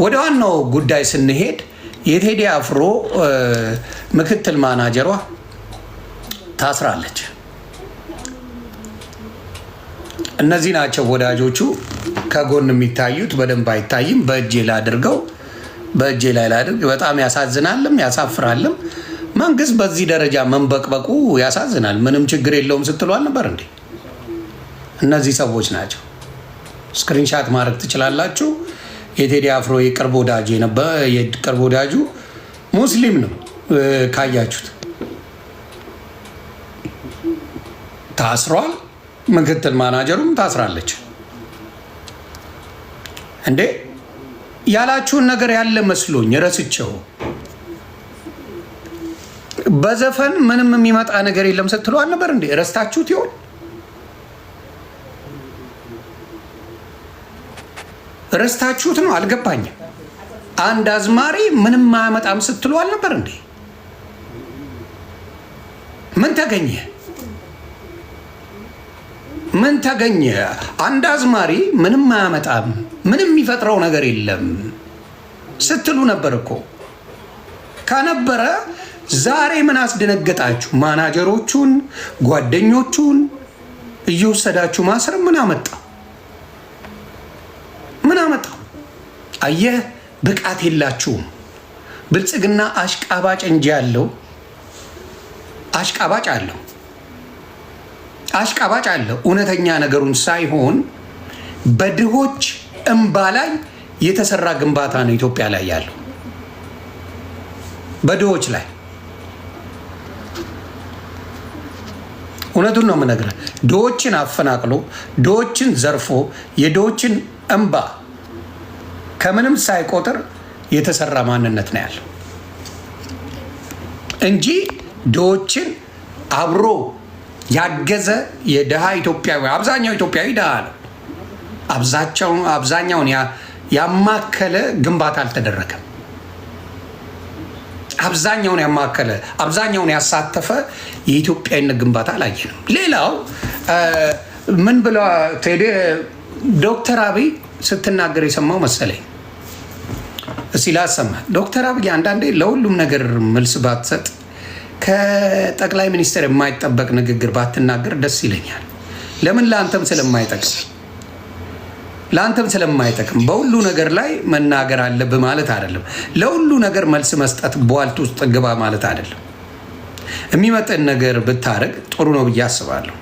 ወደ ዋናው ጉዳይ ስንሄድ የቴዲ አፍሮ ምክትል ማናጀሯ ታስራለች። እነዚህ ናቸው ወዳጆቹ ከጎን የሚታዩት። በደንብ አይታይም። በእጄ ላይ አድርገው በእጄ ላይ ላድርግ። በጣም ያሳዝናልም ያሳፍራልም። መንግስት በዚህ ደረጃ መንበቅበቁ ያሳዝናል። ምንም ችግር የለውም ስትሏል ነበር እንዴ? እነዚህ ሰዎች ናቸው። ስክሪንሻት ማድረግ ትችላላችሁ። የቴዲ አፍሮ የቅርብ ወዳጅ ነበር። የቅርብ ወዳጁ ሙስሊም ነው ካያችሁት። ታስሯል። ምክትል ማናጀሩም ታስራለች። እንዴ ያላችሁን ነገር ያለ መስሎኝ ረስቸው። በዘፈን ምንም የሚመጣ ነገር የለም ስትሏል ነበር እንዴ? ረስታችሁት ይሆን? ረስታችሁት ነው? አልገባኝም። አንድ አዝማሪ ምንም አያመጣም ስትሏል ነበር እንዴ? ምን ተገኘ? ምን ተገኘ? አንድ አዝማሪ ምንም አያመጣም፣ ምንም የሚፈጥረው ነገር የለም ስትሉ ነበር እኮ። ከነበረ ዛሬ ምን አስደነገጣችሁ? ማናጀሮቹን ጓደኞቹን እየወሰዳችሁ ማሰር ምን አመጣ? ምን አመጣ? አየህ፣ ብቃት የላችሁም። ብልጽግና አሽቃባጭ እንጂ ያለው አሽቃባጭ አለው። አሽቃባጭ አለ። እውነተኛ ነገሩን ሳይሆን በድሆች እንባ ላይ የተሰራ ግንባታ ነው ኢትዮጵያ ላይ ያለው። በድሆች ላይ እውነቱን ነው የምነግርህ። ድሆችን አፈናቅሎ ድሆችን ዘርፎ የድሆችን እንባ ከምንም ሳይቆጥር የተሰራ ማንነት ነው ያለው እንጂ ድሆችን አብሮ ያገዘ የድሃ ኢትዮጵያዊ አብዛኛው ኢትዮጵያዊ ድሃ ነው። አብዛኛውን ያማከለ ግንባታ አልተደረገም። አብዛኛውን ያማከለ አብዛኛውን ያሳተፈ የኢትዮጵያዊነት ግንባታ አላየንም። ሌላው ምን ብለ ቴዲ ዶክተር አብይ ስትናገር የሰማው መሰለኝ። እስኪ ላሰማ። ዶክተር አብይ አንዳንዴ ለሁሉም ነገር መልስ ባትሰጥ ከጠቅላይ ሚኒስትር የማይጠበቅ ንግግር ባትናገር ደስ ይለኛል። ለምን? ለአንተም ስለማይጠቅም በሁሉ ነገር ላይ መናገር አለብህ ማለት አይደለም። ለሁሉ ነገር መልስ መስጠት ቧልት ውስጥ ግባ ማለት አይደለም። የሚመጥን ነገር ብታረግ ጥሩ ነው ብዬ አስባለሁ።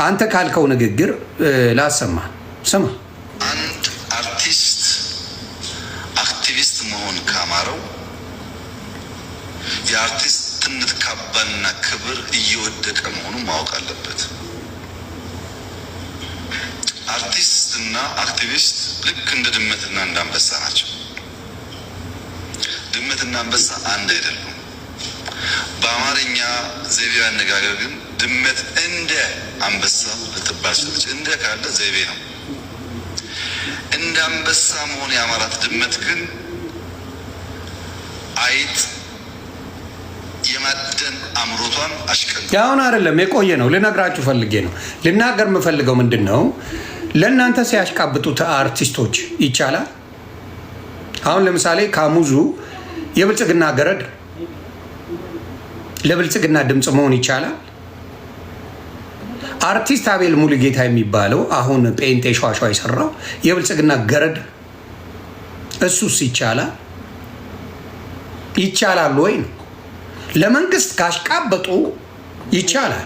አንተ ካልከው ንግግር ላሰማ። ስማ። አንድ አርቲስት አክቲቪስት መሆን ካማረው የአርቲስትነት ካባና ክብር እየወደቀ መሆኑን ማወቅ አለበት። አርቲስትና አክቲቪስት ልክ እንደ ድመትና እንደ አንበሳ ናቸው። ድመትና አንበሳ አንድ አይደሉም። በአማርኛ ዘይቤ አነጋገር ግን ድመት እንደ አንበሳ ልትባል ስለች። እንደ ካለ ዘይቤ ነው። እንደ አንበሳ መሆን ያማራት ድመት ግን አይጥ የማደን አምሮቷን አሽከል ያውን አይደለም የቆየ ነው። ልነግራችሁ ፈልጌ ነው። ልናገር የምፈልገው ምንድን ነው፣ ለእናንተ ሲያሽቃብጡት አርቲስቶች ይቻላል። አሁን ለምሳሌ ካሙዙ የብልጽግና ገረድ ለብልጽግና ድምፅ መሆን ይቻላል። አርቲስት አቤል ሙሉጌታ የሚባለው አሁን ጴንጤ ሸዋሸዋ የሰራው የብልጽግና ገረድ፣ እሱስ ይቻላል? ይቻላል ወይ ነው። ለመንግስት ካሽቃበጡ ይቻላል።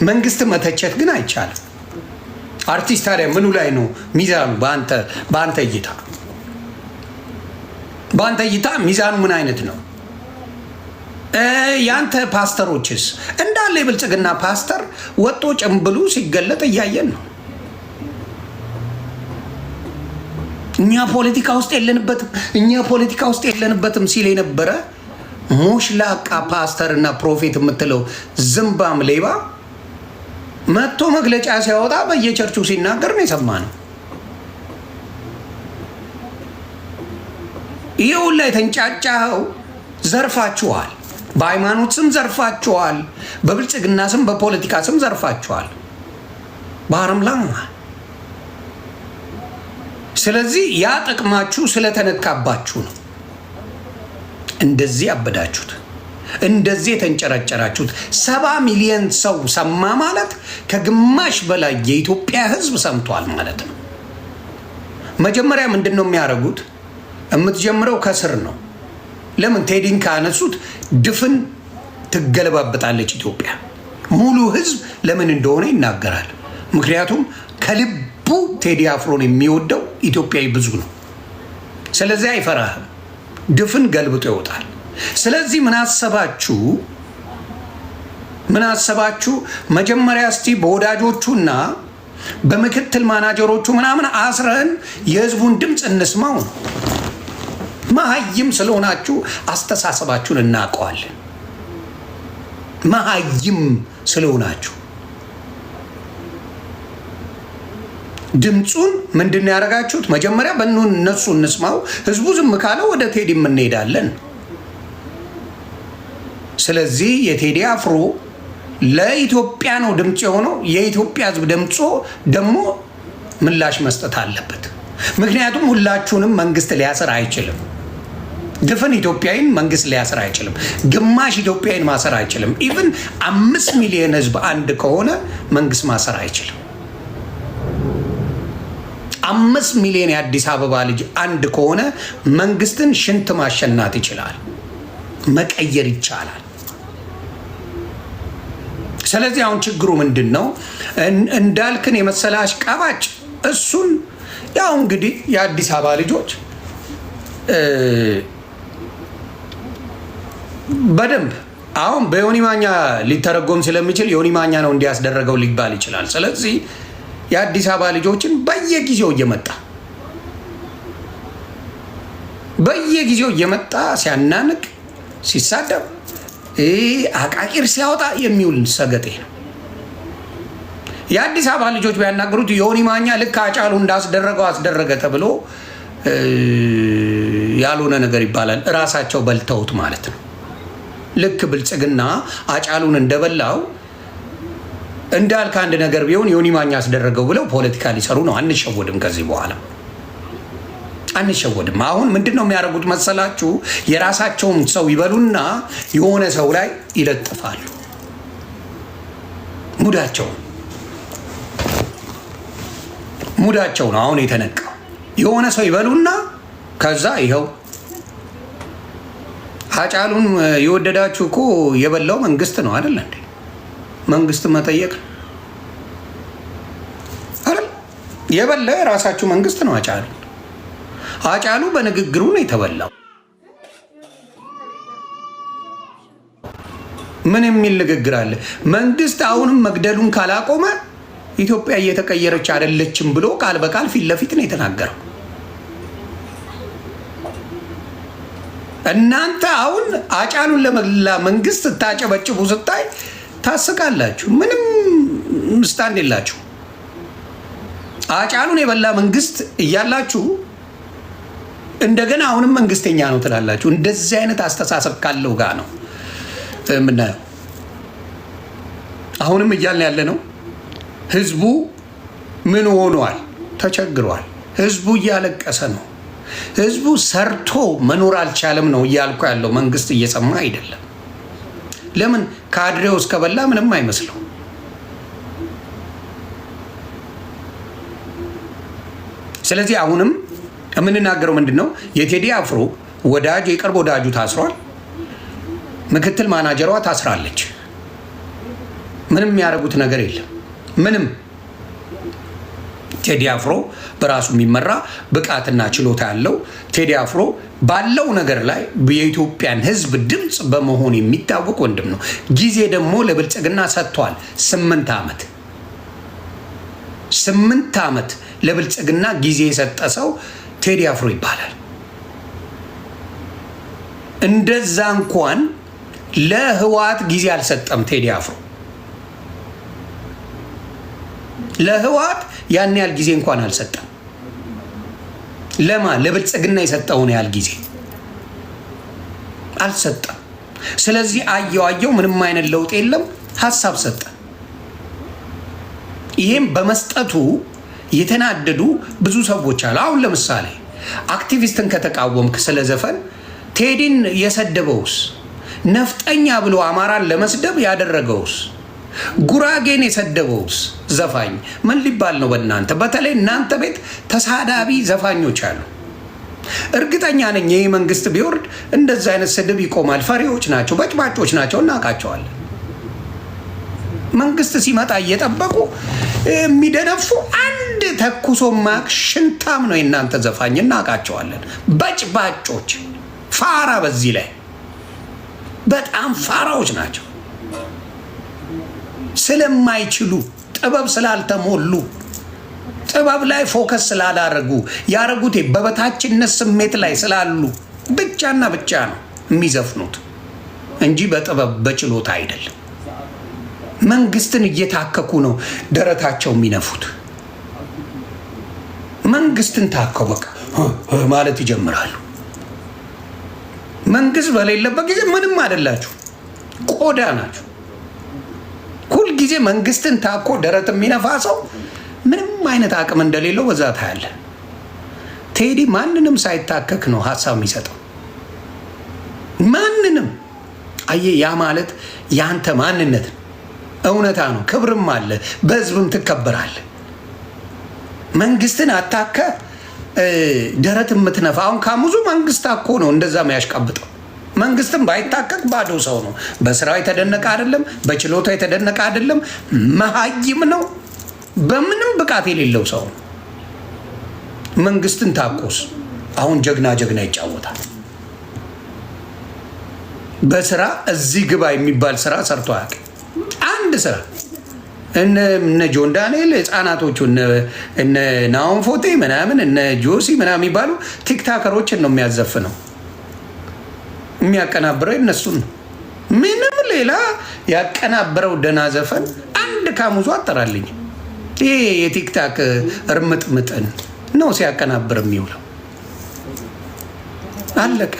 መንግስት መተቸት ግን አይቻልም። አርቲስት ታዲያ ምኑ ላይ ነው ሚዛኑ? በአንተ እይታ ሚዛኑ ምን አይነት ነው? ያንተ ፓስተሮችስ እንዳለ የብልጽግና ፓስተር ወጦ ጭምብሉ ሲገለጥ እያየን ነው። እኛ ፖለቲካ ውስጥ የለንበትም ሲል የነበረ ሞሽላቃ ፓስተር እና ፕሮፌት የምትለው ዝምባም ሌባ መጥቶ መግለጫ ሲያወጣ በየቸርቹ ሲናገር ነው የሰማነው። ይህ ሁላ የተንጫጫኸው ዘርፋችኋል። በሃይማኖት ስም ዘርፋችኋል። በብልጽግና ስም፣ በፖለቲካ ስም ዘርፋችኋል። ባህርም ላ ስለዚህ ያ ጥቅማችሁ ስለተነካባችሁ ነው እንደዚህ አበዳችሁት፣ እንደዚህ የተንጨረጨራችሁት። 70 ሚሊዮን ሰው ሰማ ማለት ከግማሽ በላይ የኢትዮጵያ ሕዝብ ሰምቷል ማለት ነው። መጀመሪያ ምንድን ነው የሚያደርጉት? የምትጀምረው ከስር ነው። ለምን ቴዲን ካነሱት ድፍን ትገለባበጣለች ኢትዮጵያ። ሙሉ ሕዝብ ለምን እንደሆነ ይናገራል። ምክንያቱም ከልቡ ቴዲ አፍሮን የሚወደው ኢትዮጵያዊ ብዙ ነው። ስለዚህ አይፈራህም፣ ድፍን ገልብጦ ይወጣል። ስለዚህ ምን አሰባችሁ? መጀመሪያ እስቲ በወዳጆቹና በምክትል ማናጀሮቹ ምናምን አስረን የህዝቡን ድምፅ እንስማው ነው። መሀይም ስለሆናችሁ አስተሳሰባችሁን እናውቀዋለን። መሀይም ስለሆናችሁ ድምፁን ምንድን ያደረጋችሁት? መጀመሪያ እነሱ እንስማው። ህዝቡ ዝም ካለ ወደ ቴዲ እንሄዳለን። ስለዚህ የቴዲ አፍሮ ለኢትዮጵያ ነው ድምፅ የሆነው። የኢትዮጵያ ህዝብ ድምፆ ደግሞ ምላሽ መስጠት አለበት። ምክንያቱም ሁላችሁንም መንግስት ሊያስር አይችልም። ድፍን ኢትዮጵያዊን መንግስት ሊያስር አይችልም። ግማሽ ኢትዮጵያዊን ማሰር አይችልም። ኢቭን 5 ሚሊዮን ህዝብ አንድ ከሆነ መንግስት ማሰር አይችልም። 5 ሚሊዮን የአዲስ አበባ ልጅ አንድ ከሆነ መንግስትን ሽንት ማሸናት ይችላል፣ መቀየር ይቻላል። ስለዚህ አሁን ችግሩ ምንድን ነው? እንዳልክን የመሰለ አሽቃባጭ እሱን ያው እንግዲህ የአዲስ አበባ ልጆች በደንብ አሁን በዮኒ ማኛ ሊተረጎም ስለሚችል ዮኒ ማኛ ነው እንዲያስደረገው ሊባል ይችላል። ስለዚህ የአዲስ አበባ ልጆችን በየጊዜው እየመጣ ሲያናንቅ ሲሳደብ አቃቂር ሲያወጣ የሚውል ሰገጤ ነው። የአዲስ አበባ ልጆች ቢያናገሩት ዮኒ ማኛ ልክ አጫሉ እንዳስደረገው አስደረገ ተብሎ ያልሆነ ነገር ይባላል። እራሳቸው በልተውት ማለት ነው። ልክ ብልጽግና አጫሉን እንደበላው እንዳልክ አንድ ነገር ቢሆን ዮኒ ማኛ አስደረገው ብለው ፖለቲካ ሊሰሩ ነው። አንሸወድም፣ ከዚህ በኋላ አንሸወድም። አሁን ምንድን ነው የሚያደርጉት መሰላችሁ? የራሳቸውን ሰው ይበሉና የሆነ ሰው ላይ ይለጥፋሉ። ሙዳቸው ነው አሁን የተነቃው። የሆነ ሰው ይበሉና ከዛ ይኸው አጫሉን የወደዳችሁ እኮ የበላው መንግስት ነው አይደል እንዴ? መንግስት መጠየቅ አይደል? የበላ የራሳችሁ መንግስት ነው። አጫሉ በንግግሩ ነው የተበላው። ምን የሚል ንግግር አለ? መንግስት አሁንም መግደሉን ካላቆመ ኢትዮጵያ እየተቀየረች አይደለችም ብሎ ቃል በቃል ፊት ለፊት ነው የተናገረው። እናንተ አሁን አጫሉን ለመላ መንግስት ታጨበጭቡ ስታይ ታስቃላችሁ። ምንም ስታንድ የላችሁ። አጫሉን የበላ መንግስት እያላችሁ እንደገና አሁንም መንግስተኛ ነው ትላላችሁ። እንደዚህ አይነት አስተሳሰብ ካለው ጋር ነው የምናየው። አሁንም እያልን ያለ ነው። ህዝቡ ምን ሆኗል? ተቸግሯል። ህዝቡ እያለቀሰ ነው። ህዝቡ ሰርቶ መኖር አልቻለም ነው እያልኩ ያለው። መንግስት እየሰማ አይደለም። ለምን ካድሬው እስከበላ ምንም አይመስለው። ስለዚህ አሁንም የምንናገረው ምንድን ነው? የቴዲ አፍሮ ወዳጅ፣ የቅርብ ወዳጁ ታስሯል። ምክትል ማናጀሯ ታስራለች። ምንም የሚያደርጉት ነገር የለም። ምንም ቴዲ አፍሮ በራሱ የሚመራ ብቃትና ችሎታ ያለው ቴዲ አፍሮ ባለው ነገር ላይ የኢትዮጵያን ህዝብ ድምፅ በመሆን የሚታወቅ ወንድም ነው። ጊዜ ደግሞ ለብልጽግና ሰጥቷል። 8 ዓመት ለብልጽግና ጊዜ የሰጠ ሰው ቴዲ አፍሮ ይባላል። እንደዛ እንኳን ለህወሓት ጊዜ አልሰጠም ቴዲ አፍሮ። ለህወሓት ያን ያህል ጊዜ እንኳን አልሰጠም። ለብልጽግና የሰጠውን ያህል ጊዜ አልሰጠም። ስለዚህ አየው ምንም አይነት ለውጥ የለም፣ ሀሳብ ሰጠ። ይህም በመስጠቱ የተናደዱ ብዙ ሰዎች አሉ። አሁን ለምሳሌ አክቲቪስትን ከተቃወምክ ስለ ዘፈን ቴዲን የሰደበውስ፣ ነፍጠኛ ብሎ አማራን ለመስደብ ያደረገውስ፣ ጉራጌን የሰደበውስ ዘፋኝ ምን ሊባል ነው? በእናንተ በተለይ እናንተ ቤት ተሳዳቢ ዘፋኞች አሉ። እርግጠኛ ነኝ ይህ መንግስት ቢወርድ እንደዚህ አይነት ስድብ ይቆማል። ፈሪዎች ናቸው፣ በጭባጮች ናቸው፣ እናውቃቸዋለን። መንግስት ሲመጣ እየጠበቁ የሚደነፉ አንድ ተኩሶ ማክ ሽንታም ነው የእናንተ ዘፋኝ፣ እናውቃቸዋለን። በጭባጮች ፋራ፣ በዚህ ላይ በጣም ፋራዎች ናቸው። ስለማይችሉ ጥበብ ስላልተሞሉ ጥበብ ላይ ፎከስ ስላላረጉ ያረጉት በበታችነት ስሜት ላይ ስላሉ ብቻና ብቻ ነው የሚዘፍኑት እንጂ በጥበብ በችሎታ አይደለም። መንግስትን እየታከኩ ነው ደረታቸው የሚነፉት። መንግስትን ታከው በቃ ማለት ይጀምራሉ። መንግስት በሌለበት ጊዜ ምንም አይደላችሁ፣ ቆዳ ናችሁ። ሁልጊዜ መንግስትን ታኮ ደረት የሚነፋ ሰው ምንም አይነት አቅም እንደሌለው በዛ ታያለ። ቴዲ ማንንም ሳይታከክ ነው ሀሳብ የሚሰጠው። ማንንም አየ። ያ ማለት ያንተ ማንነት እውነታ ነው። ክብርም አለ፣ በህዝብም ትከበራለ። መንግስትን አታከ ደረት የምትነፋ አሁን ካሙዙ መንግስት አኮ ነው እንደዛ የሚያሽቃብጠው። መንግስትም ባይታከክ ባዶ ሰው ነው። በስራው የተደነቀ አይደለም፣ በችሎታ የተደነቀ አይደለም፣ መሀይም ነው፣ በምንም ብቃት የሌለው ሰው ነው። መንግስትን ታኮስ አሁን ጀግና ይጫወታል። በስራ እዚህ ግባ የሚባል ስራ ሰርቶ አያውቅም። አንድ ስራ እነ ጆን ዳንኤል ህፃናቶቹ እነ ናሆም ፎቴ ምናምን እነ ጆሲ ምናምን የሚባሉ ቲክታከሮችን ነው የሚያዘፍነው። የሚያቀናብረው እነሱን ነው። ምንም ሌላ ያቀናብረው ደና ዘፈን አንድ ካሙዙ አጠራልኝ። ይሄ የቲክታክ እርምጥምጥን ነው ሲያቀናብር የሚውለው። አለቀ።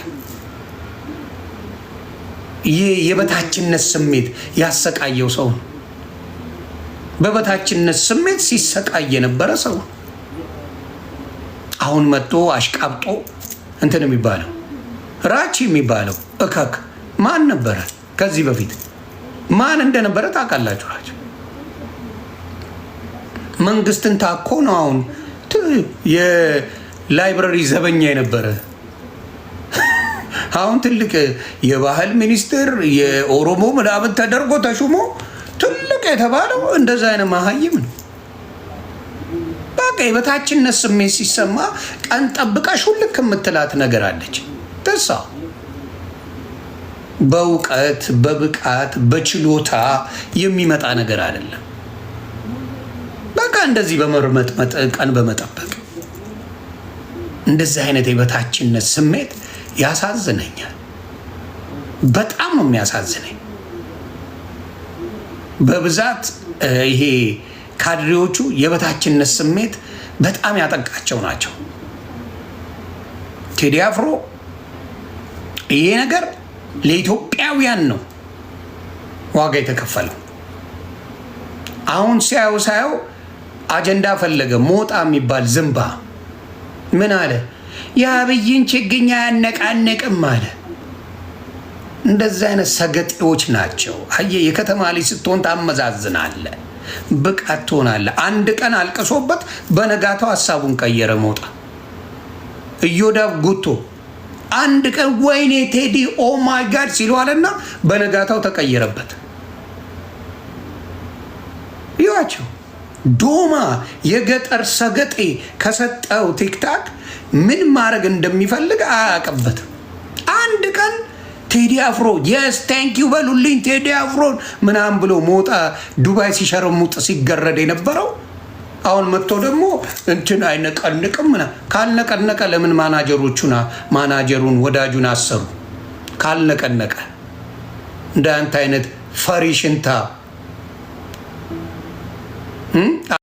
የበታችነት ስሜት ያሰቃየው ሰው ነው። በበታችነት ስሜት ሲሰቃይ የነበረ ሰው አሁን መጥቶ አሽቃብጦ እንትን የሚባለው ራቺ የሚባለው እከክ ማን ነበረ? ከዚህ በፊት ማን እንደነበረ ታውቃላችሁ? ራቺ መንግስትን ታኮ ነው አሁን የላይብረሪ ዘበኛ የነበረ አሁን ትልቅ የባህል ሚኒስትር የኦሮሞ ምናምን ተደርጎ ተሹሞ ትልቅ የተባለው እንደዛ አይነት መሀይም ነው። በቃ የበታችነት ስሜት ሲሰማ ቀን ጠብቃሽ ሁልክ የምትላት ነገር አለች። ተሳ በእውቀት በብቃት በችሎታ የሚመጣ ነገር አይደለም። በቃ እንደዚህ በመርመጥመጥ ቀን በመጠበቅ እንደዚህ አይነት የበታችነት ስሜት ያሳዝነኛል። በጣም ነው የሚያሳዝነኝ። በብዛት ይሄ ካድሬዎቹ የበታችነት ስሜት በጣም ያጠቃቸው ናቸው። ቴዲ አፍሮ ይሄ ነገር ለኢትዮጵያውያን ነው ዋጋ የተከፈለው። አሁን ሳየው አጀንዳ ፈለገ። ሞጣ የሚባል ዝምባ ምን አለ? የአብይን ችግኝ አያነቃነቅም አለ። እንደዚህ አይነት ሰገጤዎች ናቸው። አየህ፣ የከተማ ልጅ ስትሆን ታመዛዝናለ፣ ብቃት ትሆናለ። አንድ ቀን አልቅሶበት በነጋታው ሀሳቡን ቀየረ። ሞጣ እዮዳብ ጉቶ አንድ ቀን ወይኔ ቴዲ ኦ ማይ ጋድ ሲለዋልና በነጋታው ተቀየረበት። ይዋቸው ዶማ የገጠር ሰገጤ ከሰጠው ቲክታክ ምን ማድረግ እንደሚፈልግ አያውቅበትም። አንድ ቀን ቴዲ አፍሮ የስ ታንክ ዩ በሉልኝ ቴዲ አፍሮን ምናምን ብሎ ሞጣ ዱባይ ሲሸረሙጥ ሲገረድ የነበረው አሁን መጥቶ ደግሞ እንትን አይነቀንቅም። ካልነቀነቀ ለምን ማናጀሩን ወዳጁን አሰሩ? ካልነቀነቀ እንደ አንተ አይነት ፈሪ ሽንታ